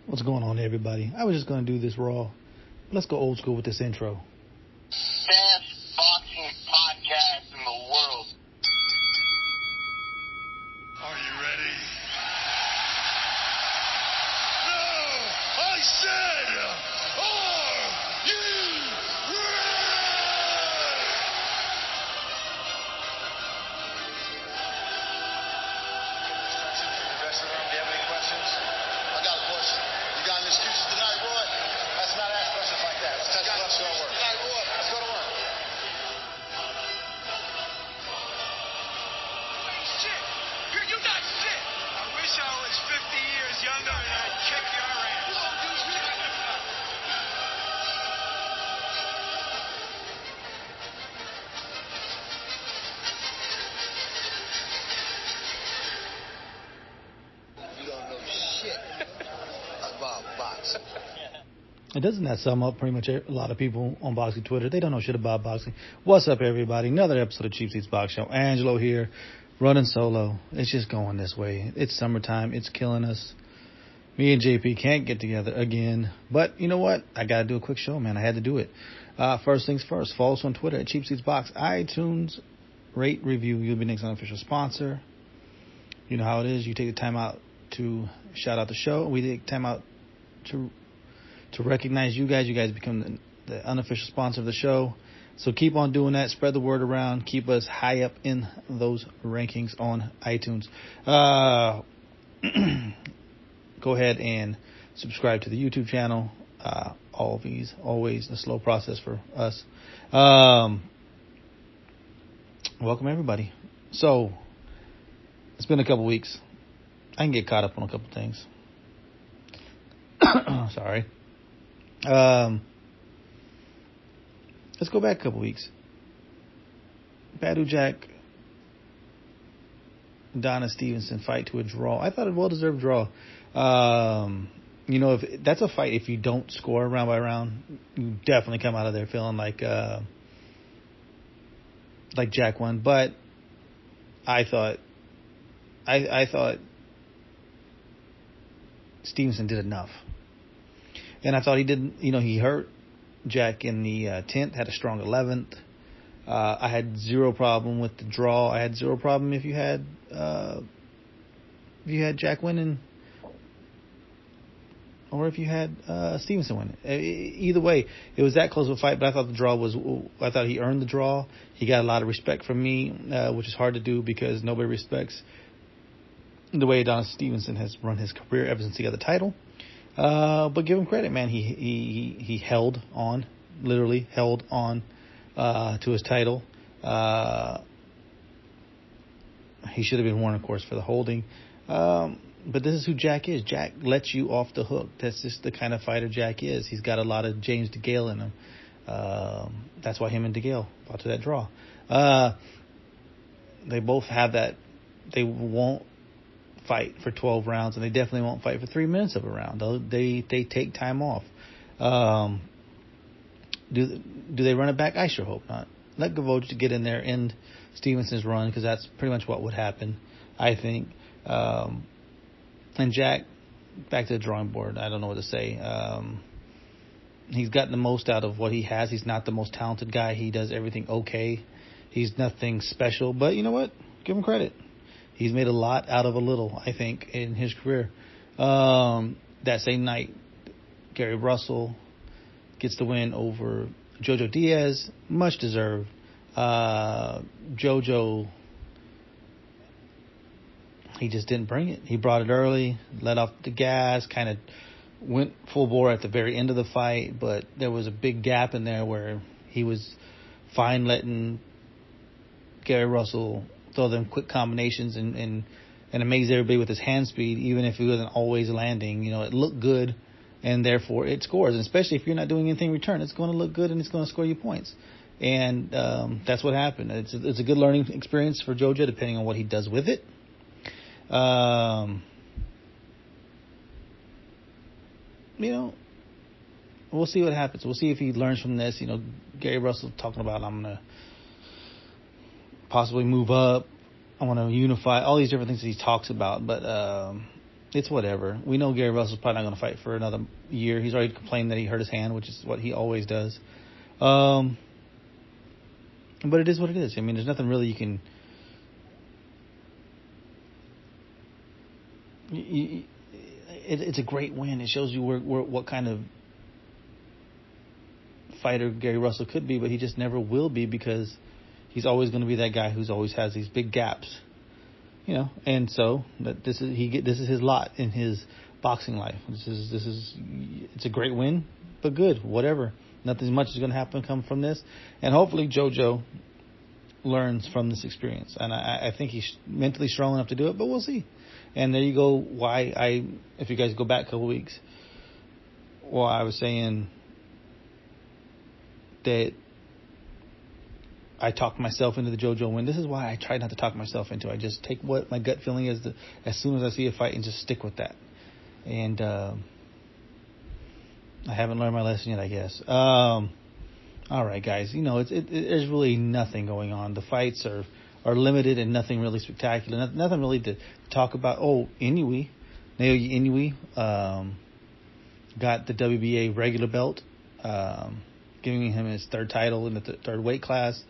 What's going on, everybody? I was just going to do this raw. Let's go old school with this intro. Best boxing podcast in the world. Are you ready? No! I said, are you ready? Dressing room, do you have any questions? I got a question. You got any excuses tonight, Roy? Let's not ask questions like that. Let's touch the left to work. Tonight, Roy. Let's go to work. Shit! You're not shit! I wish I was 50 years younger and I'd kick your ass. You don't know shit about boxing. And doesn't that sum up pretty much a lot of people on boxing Twitter? They don't know shit about boxing. What's up, everybody? Another episode of Cheap Seats Box Show. Angelo here, running solo. It's just going this way. It's summertime. It's killing us. Me and JP can't get together again. But you know what? I got to do a quick show, man. I had to do it. First things first. Follow us on Twitter at Cheap Seats Box. iTunes, rate, review. You'll be next unofficial sponsor. You know how it is. You take the time out to shout out the show. We take time out to recognize you guys. You guys become the unofficial sponsor of the show. So keep on doing that. Spread the word around. Keep us high up in those rankings on iTunes. Go ahead and subscribe to the YouTube channel. Always a slow process for us. Welcome, everybody. So, it's been a couple weeks. I can get caught up on a couple things. Sorry. Let's go back a couple weeks. Badu Jack, Donna Stevenson fight to a draw. I thought a well-deserved draw. If that's a fight, if you don't score round by round, you definitely come out of there feeling like Jack won. But I thought Stevenson did enough. And I thought he did, he hurt Jack in the 10th, had a strong 11th. I had zero problem with the draw. I had zero problem if you had Jack winning or if you had Stevenson winning. Either way, it was that close of a fight, but I thought I thought he earned the draw. He got a lot of respect from me, which is hard to do because nobody respects the way Adonis Stevenson has run his career ever since he got the title. But give him credit, man. He held on, literally held on to his title. He should have been warned, of course, for the holding. But this is who Jack is. Jack lets you off the hook. That's just the kind of fighter Jack is. He's got a lot of James DeGale in him. That's why him and DeGale fought to that draw. They both have that. They won't fight for 12 rounds, and they definitely won't fight for 3 minutes of a round. They take time off. Do they run it back? I sure hope not. Let Gavoj get in there, end Stevenson's run, because that's pretty much what would happen, I think. And Jack, back to the drawing board. I don't know what to say. He's gotten the most out of what he has. He's not the most talented guy. He does everything okay. He's nothing special, but you know what? Give him credit. He's made a lot out of a little, I think, in his career. That same night, Gary Russell gets the win over Jojo Diaz. Much deserved. Jojo, he just didn't bring it. He brought it early, let off the gas, kind of went full bore at the very end of the fight, but there was a big gap in there where he was fine letting Gary Russell throw them quick combinations and amaze everybody with his hand speed, even if he wasn't always landing. It looked good, and therefore it scores. And especially if you're not doing anything in return, it's going to look good and it's going to score you points. And that's what happened. It's a good learning experience for Jojo, depending on what he does with it. We'll see what happens. We'll see if he learns from this. Gary Russell talking about, I'm going to possibly move up. I want to unify, all these different things that he talks about. But it's whatever. We know Gary Russell's probably not going to fight for another year. He's already complained that he hurt his hand, which is what he always does. But it is what it is. I mean, there's nothing really you can. It's a great win. It shows you what kind of fighter Gary Russell could be, but he just never will be because he's always going to be that guy who's always has these big gaps, And so this is his lot in his boxing life. It's a great win, but good, whatever. Nothing much is going to come from this, and hopefully JoJo learns from this experience. And I think he's mentally strong enough to do it, but we'll see. And there you go. If you guys go back a couple weeks, I was saying that I talked myself into the JoJo win. This is why I try not to talk myself into it. I just take what my gut feeling is as soon as I see a fight and just stick with that. And I haven't learned my lesson yet, I guess. All right, guys. There's really nothing going on. The fights are limited and nothing really spectacular. Nothing really to talk about. Oh, Naoya Inoue got the WBA regular belt, giving him his third title in the third weight class.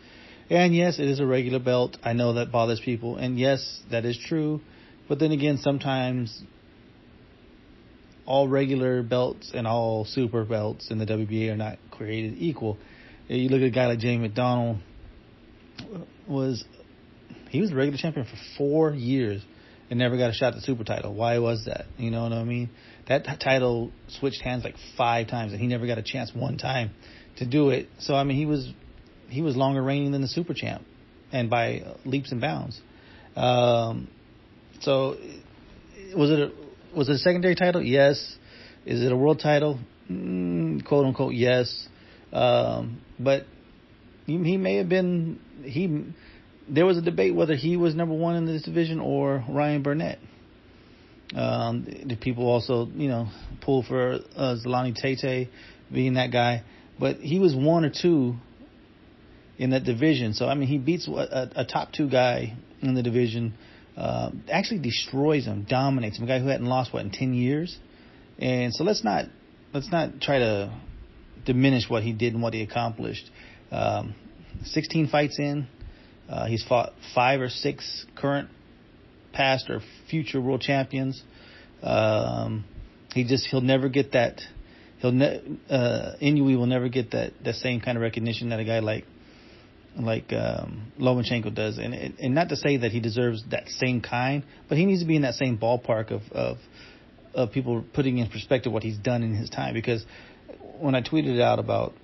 And yes, it is a regular belt. I know that bothers people. And yes, that is true. But then again, sometimes all regular belts and all super belts in the WBA are not created equal. You look at a guy like Jamie McDonald, he was the regular champion for 4 years and never got a shot at the super title. Why was that? You know what I mean? That title switched hands like 5 times, and he never got a chance one time to do it. So, I mean, he was longer reigning than the super champ, and by leaps and bounds. So, was it a secondary title? Yes. Is it a world title? Quote unquote, yes. But he may have been. There was a debate whether he was number one in this division or Ryan Burnett. The people also, pull for Zolani Tete being that guy, but he was 1 or 2 in that division. So I mean, he beats a top 2 guy in the division. Actually destroys him, dominates him. A guy who hadn't lost in 10 years. And so let's not try to diminish what he did and what he accomplished. 16 fights in. He's fought 5 or 6 current, past, or future world champions. He'll never get that. Inoue will never get that same kind of recognition that a guy like Lomachenko does. And not to say that he deserves that same kind, but he needs to be in that same ballpark of people putting in perspective what he's done in his time. Because when I tweeted out about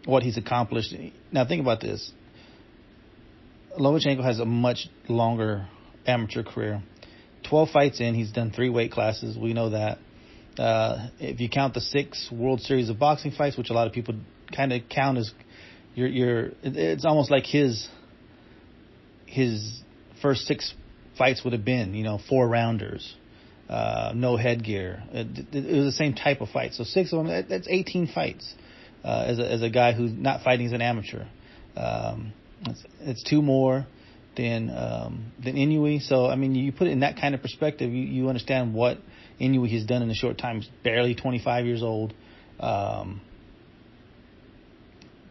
what he's accomplished, now think about this. Lomachenko has a much longer amateur career. 12 fights in, he's done 3 weight classes. We know that. If you count the 6 World Series of boxing fights, which a lot of people kind of count as it's almost like his first 6 fights would have been, 4-rounders, no headgear. It was the same type of fight. So 6 of them, that's 18 fights as a guy who's not fighting as an amateur. It's 2 more than Inoue. So, I mean, you put it in that kind of perspective, you understand what Inoue has done in a short time. He's barely 25 years old.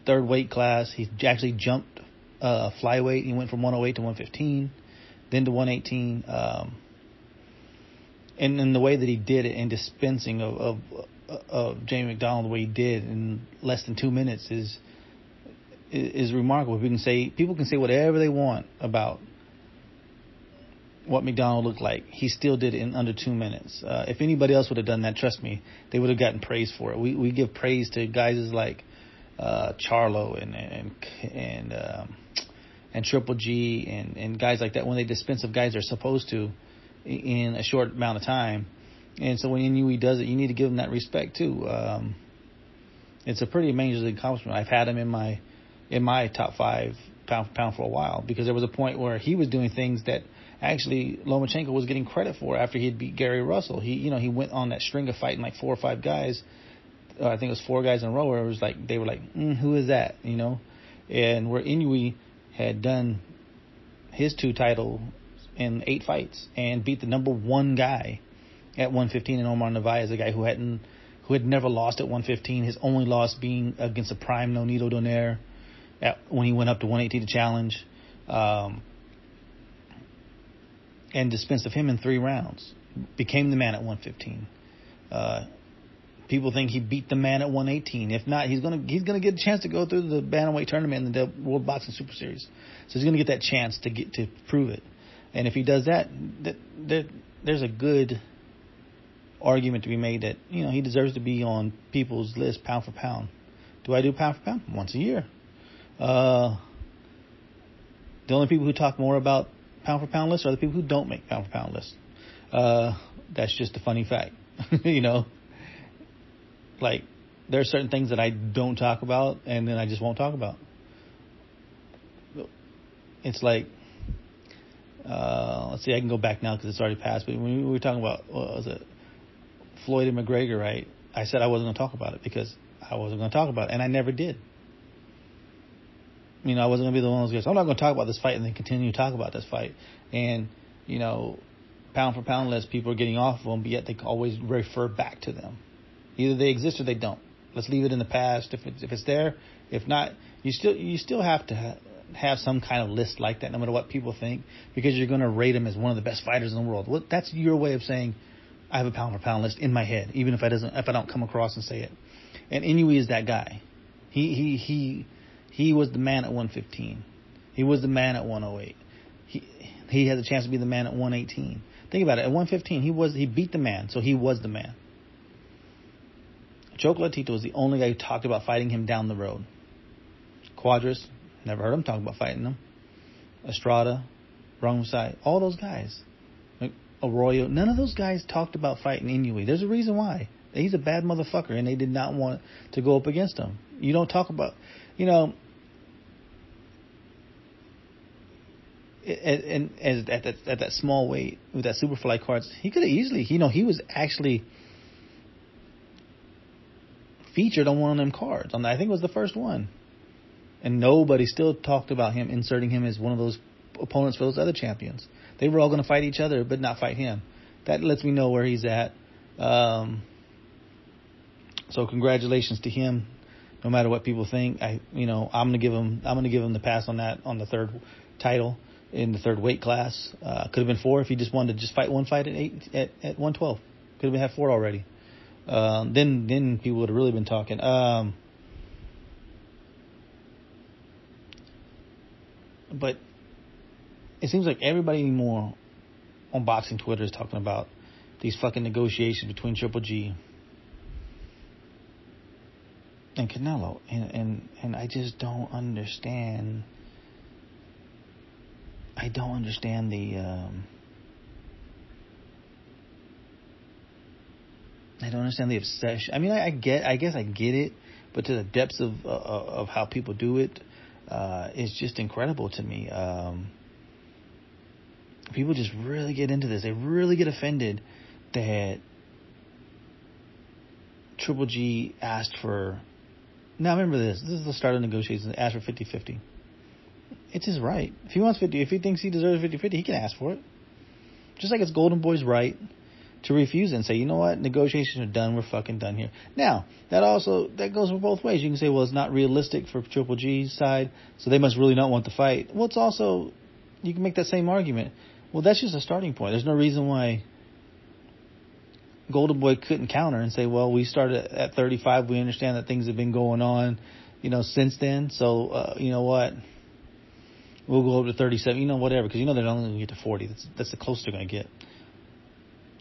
Third weight class. He actually jumped flyweight. He went from 108 to 115, then to 118. And the way that he did it, and dispensing of Jamie McDonald the way he did in less than 2 minutes is remarkable. People can say whatever they want about what McDonald looked like. He still did it in under 2 minutes. If anybody else would have done that, trust me, they would have gotten praise for it. We give praise to guys like Charlo and Triple G and guys like that when they dispense of guys they're supposed to in a short amount of time. And so when Inoue does it, you need to give him that respect too. It's a pretty amazing accomplishment. I've had him in my top 5 pound for a while, because there was a point where he was doing things that actually Lomachenko was getting credit for after he'd beat Gary Russell. He went on that string of fighting like 4 or 5 guys. I think it was 4 guys in a row where it was like they were like, who is that? And where Inoue had done his 2 titles in 8 fights and beat the number 1 guy at 115, and Omar Narvaez, a guy who had never lost at 115. His only loss being against a prime Nonito Donaire when he went up to 118 to challenge, and dispensed of him in 3 rounds. Became the man at 115. People think he beat the man at 118. If not, he's gonna get a chance to go through the bantamweight tournament in the World Boxing Super Series. So he's gonna get that chance to prove it. And if he does that, there's a good argument to be made that he deserves to be on people's list pound for pound. Do I do pound for pound? Once a year. The only people who talk more about pound for pound lists are the people who don't make pound for pound lists. That's just a funny fact. Like, there are certain things that I don't talk about, and then I just won't talk about. It's like, let's see, I can go back now because it's already passed, but when we were talking about, what was it, Floyd and McGregor, right? I said I wasn't going to talk about it because I wasn't going to talk about it, and I never did. I wasn't going to be the one of those guys, I'm not going to talk about this fight and then continue to talk about this fight. And, pound for pound list, people are getting off of them, but yet they always refer back to them. Either they exist or they don't. Let's leave it in the past. If it's there, if not, you still have to have some kind of list like that, no matter what people think, because you're going to rate him as one of the best fighters in the world. Well, that's your way of saying I have a pound for pound list in my head, even if I don't come across and say it. And Inoue is that guy. He was the man at 115. He was the man at 108. He had the chance to be the man at 118. Think about it. At 115, he beat the man, so he was the man. Chocolatito Tito was the only guy who talked about fighting him down the road. Quadras, never heard him talk about fighting him. Estrada, wrong side, all those guys. Arroyo, none of those guys talked about fighting Inoue. There's a reason why. He's a bad motherfucker, and they did not want to go up against him. You don't talk about, at that small weight with that Superfly cards, he could have easily, he was actually featured on one of them cards. I think it was the first one. And nobody still talked about him inserting him as one of those opponents for those other champions. They were all going to fight each other, but not fight him. That lets me know where he's at. So congratulations to him. No matter what people think, I'm going to give him the pass on that, on the third title in the third weight class. Could have been 4 if he just wanted to just fight one fight at 112. Could have had 4 already. Then people would have really been talking. But it seems like everybody anymore on boxing Twitter is talking about these fucking negotiations between Triple G and Canelo, and I just don't understand. I don't understand the. I don't understand the obsession. I mean, I guess I get it, but to the depths of how people do it, it's just incredible to me. People just really get into this. They really get offended that Triple G asked for. Now remember this. This is the start of negotiations. Asked for 50-50. It's his right. If he wants 50, if he thinks he deserves 50-50, he can ask for it. Just like it's Golden Boy's right to refuse and say, you know what, negotiations are done. We're fucking done here. Now, that goes for both ways. You can say, well, it's not realistic for Triple G's side, so they must really not want the fight. Well, it's also, you can make that same argument. Well, that's just a starting point. There's no reason why Golden Boy couldn't counter and say, well, we started at 35. We understand that things have been going on, since then. So, you know what? We'll go up to 37, whatever, because they're only going to get to 40. That's the closest they're going to get.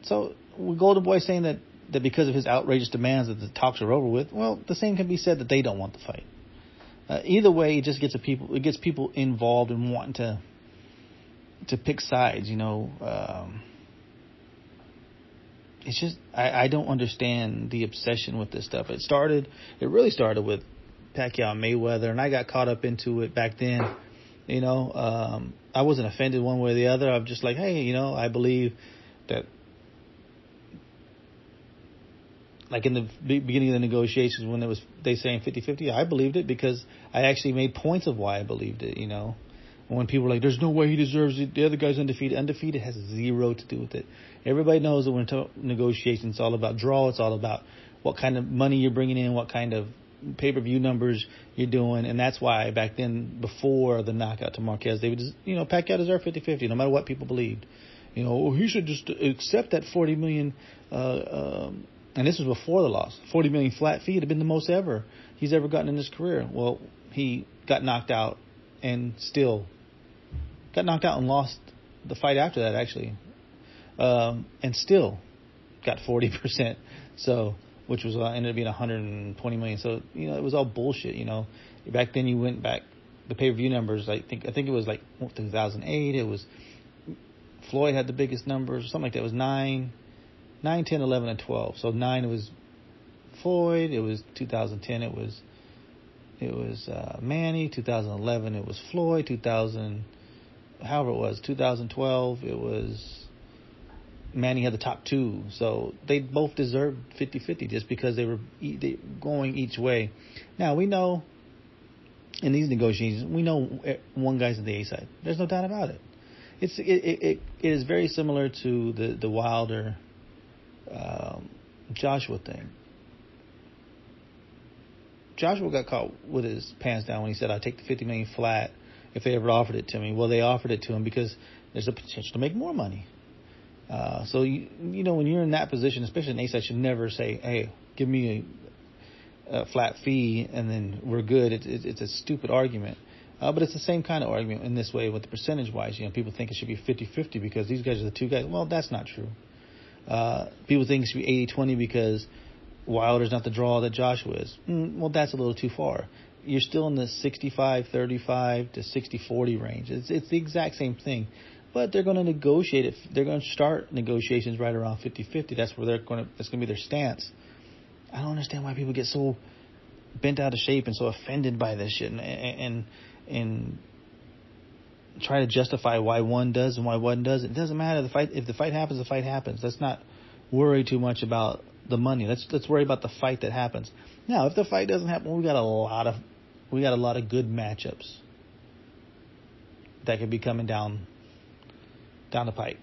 So, with Golden Boy saying that because of his outrageous demands that the talks are over with, well, the same can be said that they don't want the fight. Either way, it just gets people involved and wanting to pick sides, It's just, I don't understand the obsession with this stuff. It really started with Pacquiao and Mayweather, and I got caught up into it back then. I wasn't offended one way or the other. I'm just like, hey, I believe that, like in the beginning of the negotiations when they saying 50-50, I believed it because I actually made points of why I believed it, When people are like, there's no way he deserves it, the other guy's undefeated. Undefeated has zero to do with it. Everybody knows that when negotiations, it's all about draw. It's all about what kind of money you're bringing in, what kind of pay-per-view numbers you're doing. And that's why back then, before the knockout to Marquez, they would just, Pacquiao deserved 50-50, no matter what people believed. He should just accept that $40 million, and this was before the loss. $40 million flat fee would have been the most ever he's ever gotten in his career. Well, he got knocked out and lost the fight after that, actually. And still got 40%. So, which was ended up being $120 million. So, it was all bullshit, Back then you went back, the pay-per-view numbers, I think it was like 2008, it was Floyd had the biggest numbers, something like that. It was 9, 10, 11, and 12. So 9 it was Floyd. It was 2010. It was Manny. 2011 it was Floyd. 2012 it was Manny had the top 2. So they both deserved 50-50 just because they were going each way. Now we know in these negotiations, we know one guy's on the A side. There's no doubt about it. It is very similar to the Wilder Joshua thing. Joshua got caught with his pants down when he said, "I'd take the $50 million flat if they ever offered it to me." Well, they offered it to him because there's a potential to make more money. So when you're in that position, especially an A-side, should never say, "Hey, give me a flat fee and then we're good." It's a stupid argument. But it's the same kind of argument in this way with the percentage-wise. People think it should be 50-50 because these guys are the two guys. Well, that's not true. People think it should be 80-20 because Wilder's not the draw that Joshua is. Well, that's a little too far. You're still in the 65-35 to 60-40 range. It's the exact same thing. But they're going to negotiate it. They're going to start negotiations right around 50-50. That's where that's going to be their stance. I don't understand why people get so bent out of shape and so offended by this shit and try to justify why one does and why one doesn't. It doesn't matter. If the fight happens, the fight happens. Let's not worry too much about the money. Let's worry about the fight that happens. Now, if the fight doesn't happen, we got a lot of good matchups that could be coming down the pipe.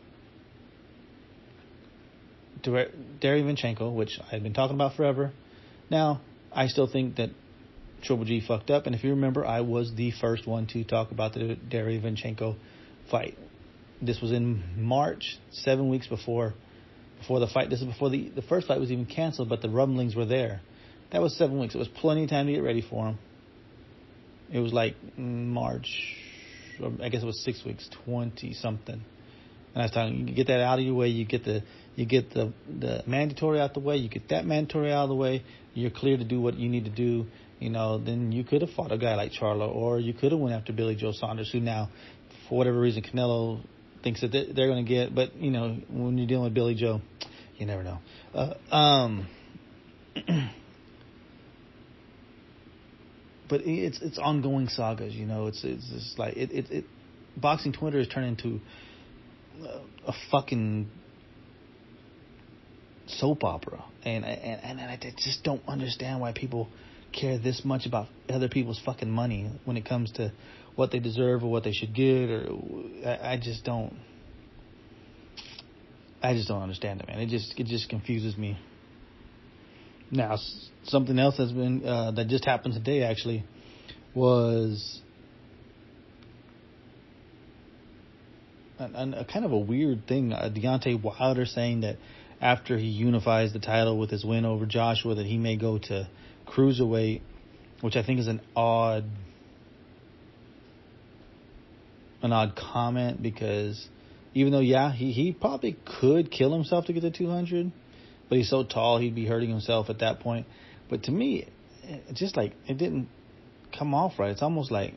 Derevyanchenko, which I've been talking about forever. Now, I still think that Triple G fucked up, and if you remember, I was the first one to talk about the Derevyanchenko fight. This was in March, 7 weeks before the fight. This is before the first fight was even canceled, but the rumblings were there. That was 7 weeks. It was plenty of time to get ready for him. It was like March, or I guess it was 6 weeks, 20-something. And I was telling you get that out of your way. You get the mandatory out the way. You get that mandatory out of the way. You're clear to do what you need to do. Then you could have fought a guy like Charlo, or you could have went after Billy Joe Saunders, who now, for whatever reason, Canelo thinks that they're going to get. But, when you're dealing with Billy Joe, you never know. But it's ongoing sagas, It's just like boxing Twitter has turned into a fucking soap opera, and I just don't understand why people care this much about other people's fucking money when it comes to what they deserve or what they should get, or I just don't understand it, man. It just confuses me. Now, something else has been that just happened today actually was a kind of a weird thing. Deontay Wilder saying that after he unifies the title with his win over Joshua, that he may go to cruiserweight, which I think is an odd comment, because even though, he probably could kill himself to get to 200, but he's so tall he'd be hurting himself at that point. But to me, it just like it didn't come off right. It's almost like,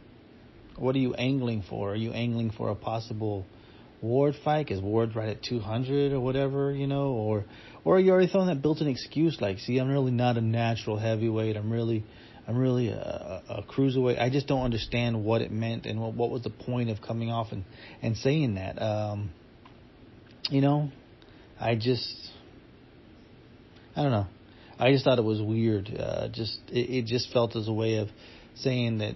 what are you angling for? Are you angling for a possible Ward fight? Is Ward right at 200 or whatever, or are you already throwing that built-in excuse like, see, I'm really not a natural heavyweight. I'm really a cruiserweight. I just don't understand what it meant and what was the point of coming off and saying that. I don't know. I just thought it was weird. It just felt as a way of saying that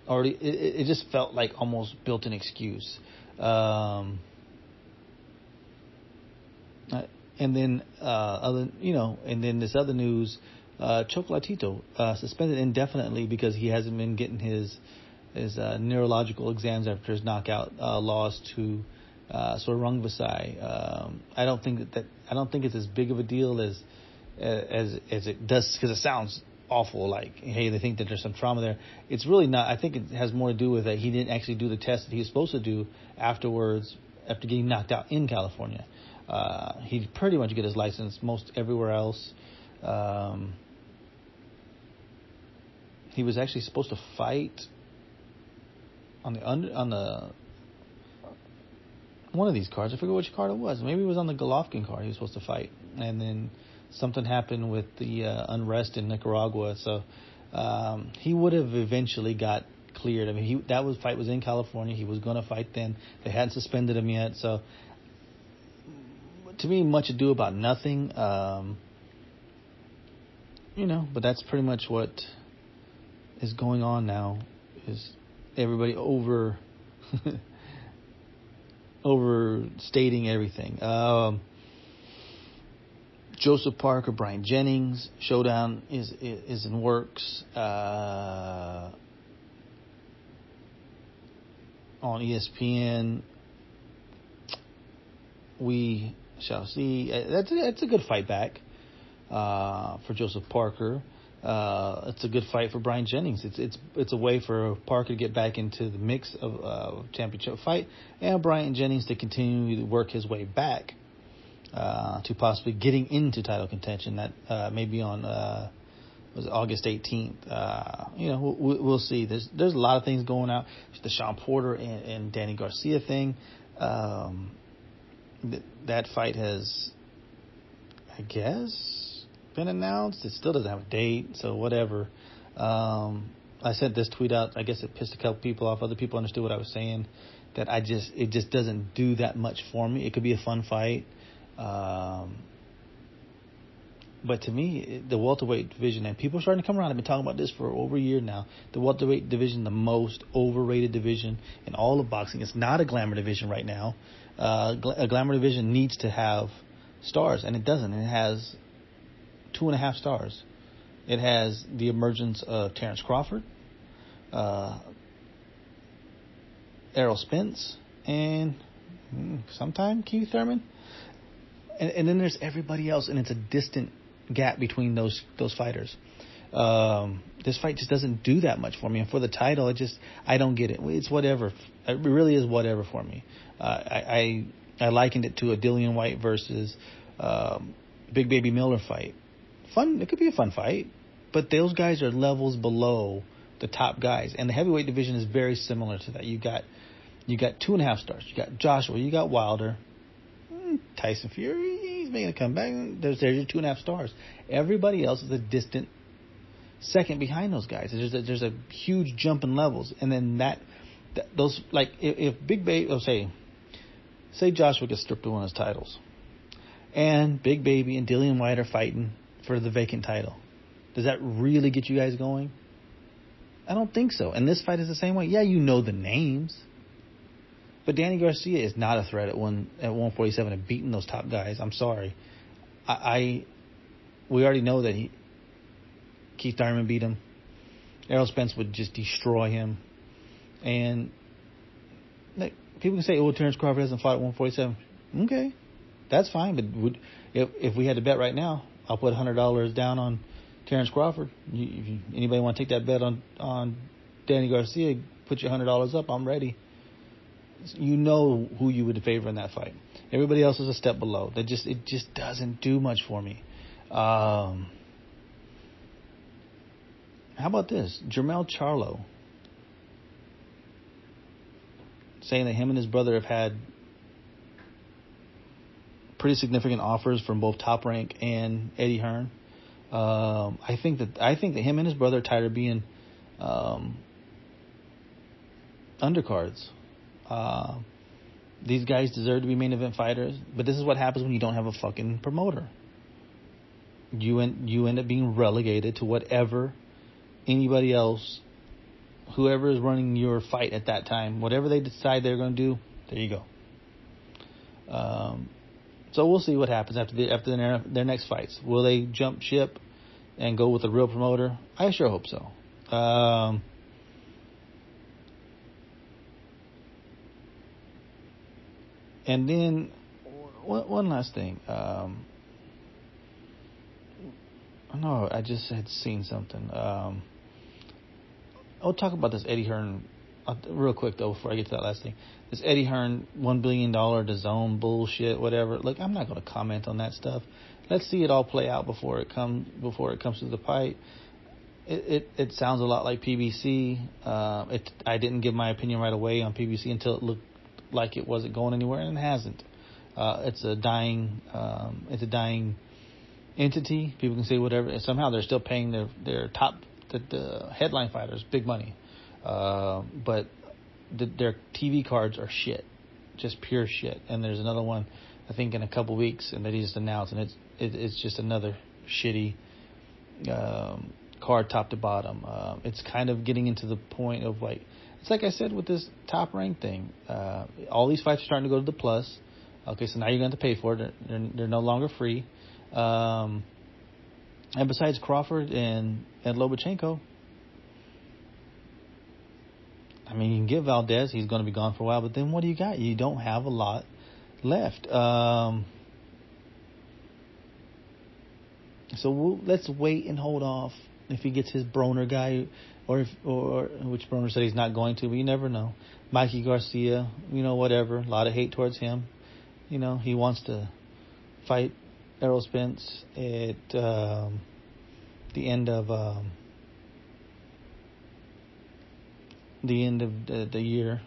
already. It just felt like almost built-in excuse. And then and then this other news, Chocolatito suspended indefinitely because he hasn't been getting his neurological exams after his knockout loss to Sorong Vasai. I don't think it's as big of a deal as it does, because it sounds awful. Like, hey, they think that there's some trauma there. It's really not. I think it has more to do with that he didn't actually do the test that he was supposed to do afterwards, after getting knocked out in California. He'd pretty much get his license most everywhere else. He was actually supposed to fight on the one of these cards. I forget which card it was. Maybe it was on the Golovkin card he was supposed to fight, and then something happened with the unrest in Nicaragua, so he would have eventually got cleared. I mean, fight was in California. He was going to fight then. They hadn't suspended him yet, so to me, much ado about nothing. But that's pretty much what is going on now. Is everybody overstating everything? Joseph Parker, Brian Jennings showdown is in works on ESPN. We shall see. That's a good fight back for Joseph Parker. It's a good fight for Brian Jennings. It's a way for Parker to get back into the mix of championship fight, and Brian Jennings to continue to work his way back to possibly getting into title contention. That may be on was August 18th. We'll see. There's a lot of things going out. There's the Sean Porter and Danny Garcia thing. That fight has, I guess, been announced. It still doesn't have a date, so whatever. I sent this tweet out. I guess it pissed a couple people off. Other people understood what I was saying. That it just doesn't do that much for me. It could be a fun fight. But to me, the welterweight division, and people are starting to come around. I've been talking about this for over a year now. The welterweight division, the most overrated division in all of boxing. It's not a glamour division right now. A glamour division needs to have stars, and it doesn't. It has 2.5 stars. It has the emergence of Terrence Crawford, Errol Spence, and sometime Keith Thurman. And then there's everybody else, and it's a distant gap between those fighters. This fight just doesn't do that much for me. And for the title, I don't get it. It's whatever. It really is whatever for me. I likened it to a Dillian White versus Big Baby Miller fight. Fun. It could be a fun fight, but those guys are levels below the top guys, and the heavyweight division is very similar to that. You got 2.5 stars. You got Joshua. You got Wilder. Tyson Fury, he's making a comeback. There's your 2.5 stars. Everybody else is a distant second behind those guys. There's a huge jump in levels, and then those, like, if Big Baby, say Joshua gets stripped of one of his titles, and Big Baby and Dillian White are fighting for the vacant title, does that really get you guys going? I don't think so. And this fight is the same way. Yeah, you know the names. But Danny Garcia is not a threat at 147 and beating those top guys. I'm sorry. We already know that Keith Thurman beat him. Errol Spence would just destroy him. And people can say, Terrence Crawford hasn't fought at 147. Okay, that's fine. But if we had to bet right now, I'll put $100 down on Terrence Crawford. If anybody want to take that bet on Danny Garcia, put your $100 up. I'm ready. You know who you would favor in that fight. Everybody else is a step below. It just doesn't do much for me. How about this? Jermell Charlo saying that him and his brother have had pretty significant offers from both Top Rank and Eddie Hearn. I think that him and his brother are tired of being undercards. These guys deserve to be main event fighters, but this is what happens when you don't have a fucking promoter. You end up being relegated to whatever anybody else whoever is running your fight at that time, whatever they decide they're going to do, there you go. So we'll see what happens after their next fights. Will they jump ship and go with a real promoter? I sure hope so. And then one last thing. I know I just had seen something. I'll talk about this Eddie Hearn real quick, though, before I get to that last thing. This Eddie Hearn $1 billion DAZN bullshit, whatever. Look, I'm not going to comment on that stuff. Let's see it all play out before it comes to the fight. It sounds a lot like PBC. I didn't give my opinion right away on PBC until it looked like it wasn't going anywhere, and it hasn't. It's a dying entity. People can say whatever. And somehow they're still paying their top the headline fighters big money, but their TV cards are shit, just pure shit. And there's another one, I think, in a couple weeks, and that he just announced, and it's just another shitty card top to bottom. It's kind of getting into the point of like, it's like I said with this Top Rank thing. All these fights are starting to go to the plus. Okay, so now you're going to have to pay for it. They're no longer free. And besides Crawford and Lomachenko, I mean, you can get Valdez. He's going to be gone for a while. But then what do you got? You don't have a lot left. So let's wait and hold off if he gets his Broner guy, or which Broner said he's not going to, but you never know. Mikey Garcia, whatever. A lot of hate towards him. He wants to fight Errol Spence at the end of the year.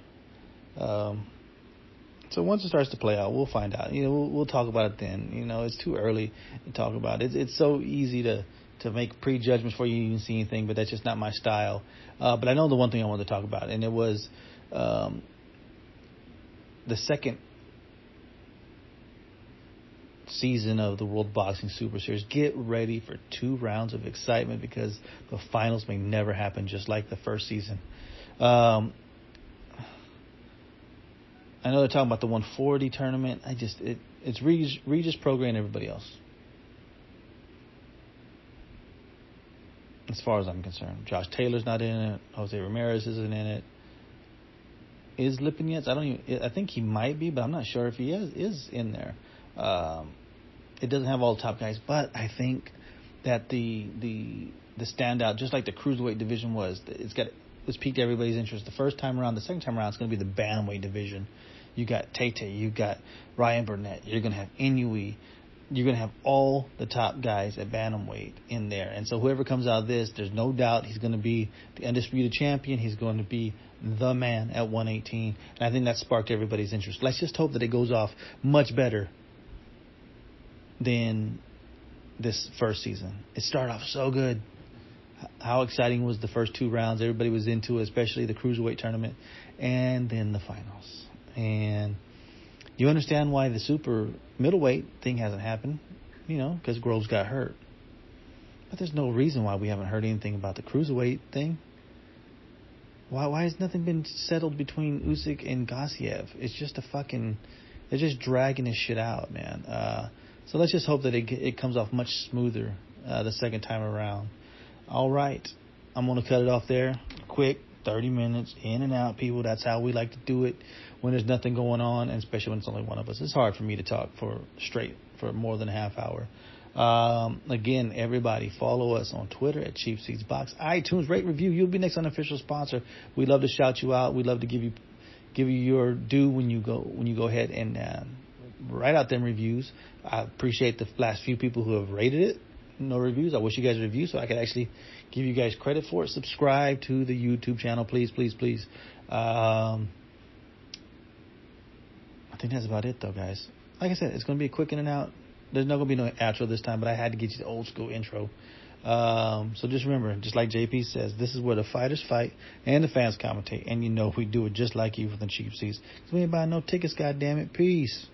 So once it starts to play out, we'll find out. We'll talk about it then. It's too early to talk about it. It's so easy to make prejudgments before you even see anything, but that's just not my style. But I know the one thing I wanted to talk about, and it was the second season of the World Boxing Super Series. Get ready for 2 rounds of excitement, because the finals may never happen just like the first season. I know they're talking about the 140 tournament. It's Regis Prograis and everybody else, as far as I'm concerned. Josh Taylor's not in it. Jose Ramirez isn't in it. Is Lipinets? I think he might be, but I'm not sure if he is in there. It doesn't have all the top guys, but I think that the standout, just like the cruiserweight division was, it's piqued everybody's interest the first time around. The second time around, it's going to be the bantamweight division. You got Tate, you got Ryan Burnett, you're going to have Inoue, you're going to have all the top guys at bantamweight in there. And so whoever comes out of this, there's no doubt he's going to be the undisputed champion. He's going to be the man at 118. And I think that sparked everybody's interest. Let's just hope that it goes off much better than this first season. It started off so good. How exciting was the first 2 rounds? Everybody was into it, especially the cruiserweight tournament, and then the finals. And you understand why the super middleweight thing hasn't happened, because Groves got hurt. But there's no reason why we haven't heard anything about the cruiserweight thing. Why has nothing been settled between Usyk and Gassiev? It's just they're just dragging this shit out, man. So let's just hope that it comes off much smoother the second time around. All right, I'm going to cut it off there. Quick, 30 minutes, in and out, people. That's how we like to do it when there's nothing going on, and especially when it's only one of us. It's hard for me to talk for more than a half hour. Again, everybody, follow us on Twitter at Cheap Seats Box, iTunes, rate, review. You'll be next unofficial sponsor. We'd love to shout you out. We'd love to give you your due when you go ahead and write out them reviews. I appreciate the last few people who have rated it. No reviews. I wish you guys a review so I could actually give you guys credit for it. Subscribe to the YouTube channel, please, please, please. I think that's about it, though, guys. Like I said, it's going to be a quick in and out. There's not going to be no outro this time, but I had to get you the old school intro. So just remember, just like JP says, this is where the fighters fight and the fans commentate, and we do it just like you for the cheap seats. So we ain't buying no tickets, goddammit. Peace.